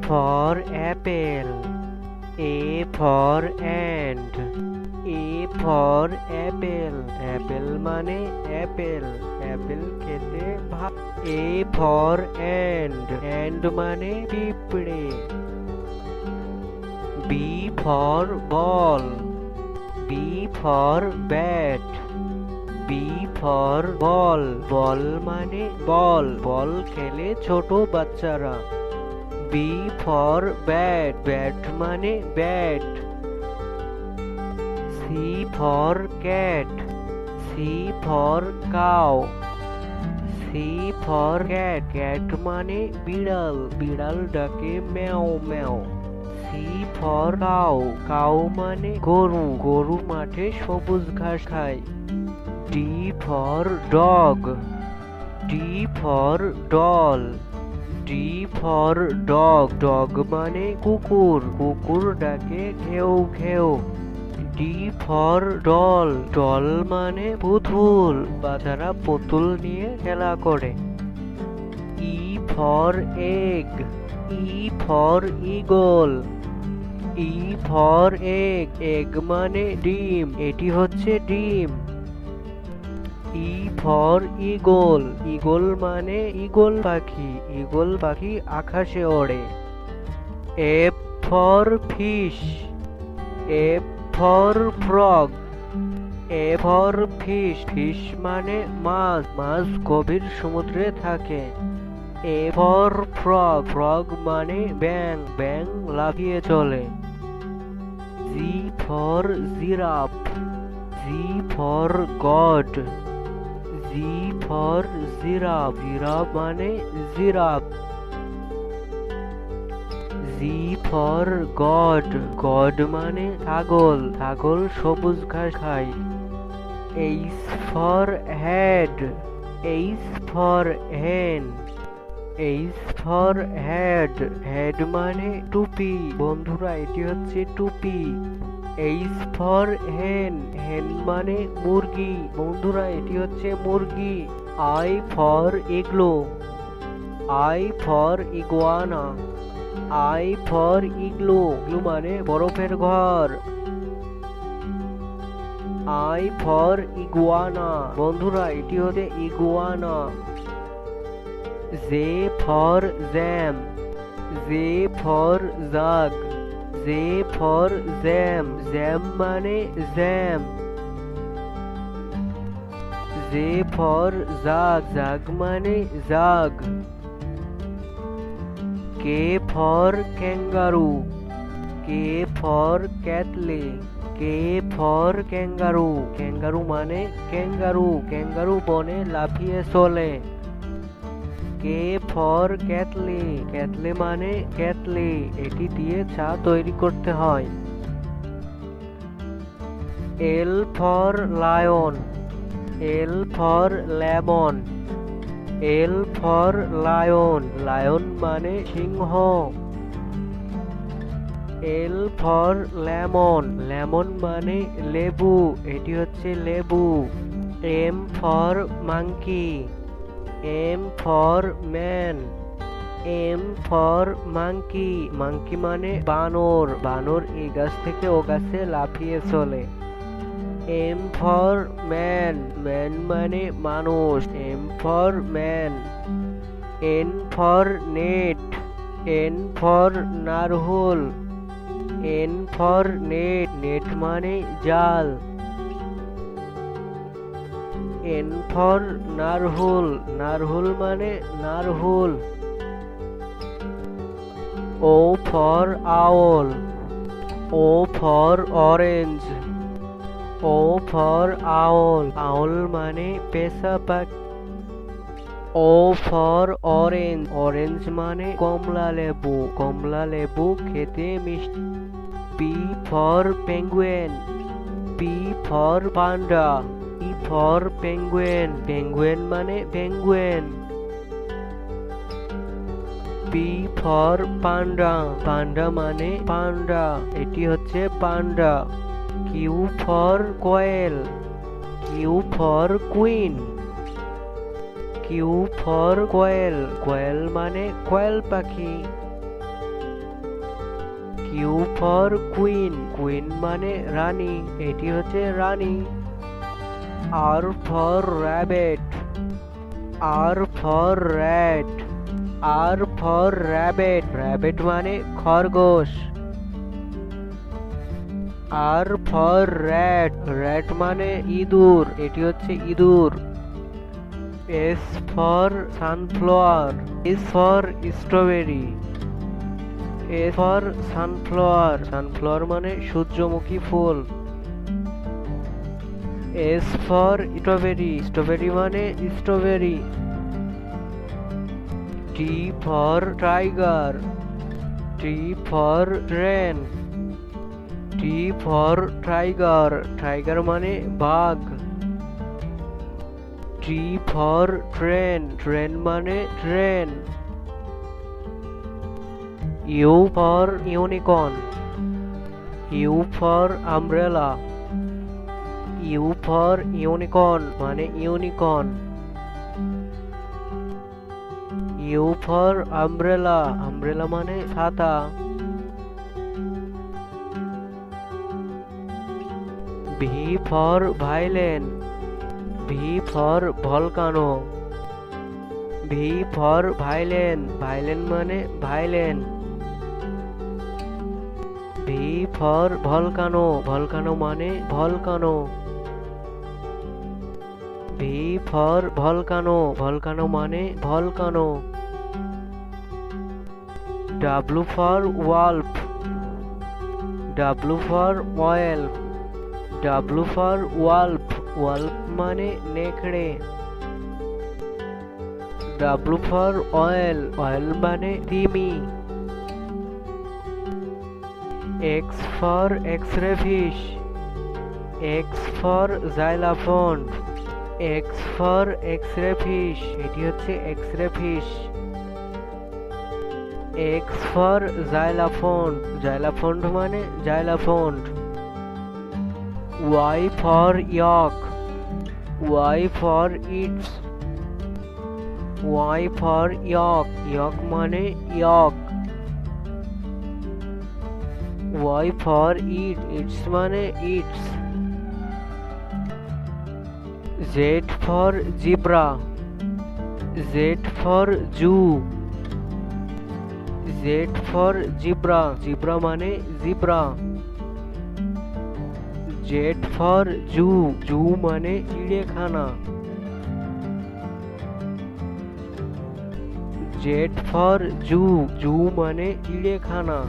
for apple. A for ant. A for apple. Apple মানে apple. Apple খেতে ভালো। A for ant. Ant মানে পিঁপড়ে। B for ball. B for bat. B for ball. Ball মানে বল। বল খেলে ছোট বাচ্চারা। B for bat. Bat মানে bat. C for cat. C for cow. C for cat. Cat মানে বিড়াল। বিড়াল ডাকে ম্যাও ম্যাও। C for cow. Cow মানে গরু। গরু মাঠে সবুজ ঘাস খায়। D for dog. D for doll. D for dog. Dog মানে কুকুর। কুকুর ডাকে ঘেউ ঘেউ। D for doll. Doll মানে পুতুল। বাচ্চারা পুতুল নিয়ে খেলা করে। E for egg. E for eagle. E for egg. Egg মানে ডিম। এটি হচ্ছে ডিম। E for eagle. Eagle মানে ঈগল পাখি। ঈগল পাখি আকাশে ওড়ে। F for fish. F for frog. A for fish. Fish মানে মাছ। মাছ গভীর সমুদ্রে থাকে। A for frog. Frog মানে ব্যাঙ। ব্যাঙ লাফিয়ে চলে। G for giraffe. G for god. G for giraffe. Giraffe মানে giraffe. G for god. God মানে ছাগল। ছাগল সবুজ ঘাস খায়। H for head. H for hen. H for head. Head মানে টুপি। বন্ধুরা এটি হচ্ছে টুপি। H for hen. Hen মানে মুরগি। বন্ধুরা এটি হচ্ছে মুরগি। I for igloo. I for iguana. I for igloo. Igloo মানে বরফের ঘর। I for iguana. বন্ধুরা এটি হচ্ছে iguana. J for jam. J for jug. J for jam. Jam মানে jam. J for jug. Jug মানে জাগ। K for kangaroo. K for cattle. K for kangaroo. Kangaroo মানে kangaroo. Kangaroo বনে লাফিয়ে চলে। K for kettle. Kettle মানে kettle. এটি দিয়ে চা তৈরি করতে হয়। L for lion. L for lemon. L for lion. Lion মানে সিংহ। L for lemon. Lemon মানে লেবু। এটি হচ্ছে লেবু। M for monkey. M for man. M for monkey. Monkey মানে বানর। বানর এই গাছ থেকে ও গাছে লাফিয়ে চলে। M for man. Man মানে মানুষ। M for man. N for net. N for নারহোল। N for net. Net মানে জাল। N for নারহোল। নারহোল মানে নারহোল। O for owl. O for orange. O for owl. Owl মানে পেঁচা পাখি। O for orange. Orange মানে কমলা লেবু। কমলা লেবু খেতে মিষ্টি। P for penguin. P for panda. P for penguin. Penguin মানে penguin. P for panda. Panda মানে পান্ডা। এটি হচ্ছে পান্ডা। Q for quail. Q for queen. Q for quail. Quail মানে কোয়েল পাখি। কিউ ফর কুইন, কুইন মানে রানী, এটি হচ্ছে রানী। R for rabbit, R for rat, R for rabbit, rabbit মানে খরগোশ। আর ফর র্যাট, র্যাট মানে ইঁদুর, এটি হচ্ছে ইঁদুর। S for sunflower, S for strawberry, S for sunflower, sunflower মানে সূর্যমুখী ফুল। এস ফর স্ট্রবেরি, স্ট্রবেরি মানে strawberry. T for tiger, T for train, T for tiger, tiger মানে বাঘ। টি ফর ট্রেন, ট্রেন মানে train. U for unicorn, U for umbrella, U for unicorn মানে unicorn. U for umbrella, umbrella মানে ছাতা। V for violin, V for volcano, V for violin, violin মানে ভাইলেন। V for volcano, volcano মানে volcano. V for volcano, volcano মানে volcano. W for wolf, W for whale, W for wolf, wolf মানে নেকড়ে। W for whale, whale মানে তিমি। X for X ray fish, X for xylophone, X for X ray fish, এটি হচ্ছে X ray fish. X for xylophone, xylophone মানে xylophone. Y for yak, Y for yachts, Y for yak, yak মানে yak. Y for yacht, yachts মানে yachts. Z for zebra, Z for zoo, Z for zebra, zebra মানে zebra. Z for zoo, zoo মানে চিড়িয়াখানা। Z for zoo, zoo মানে চিড়িয়াখানা।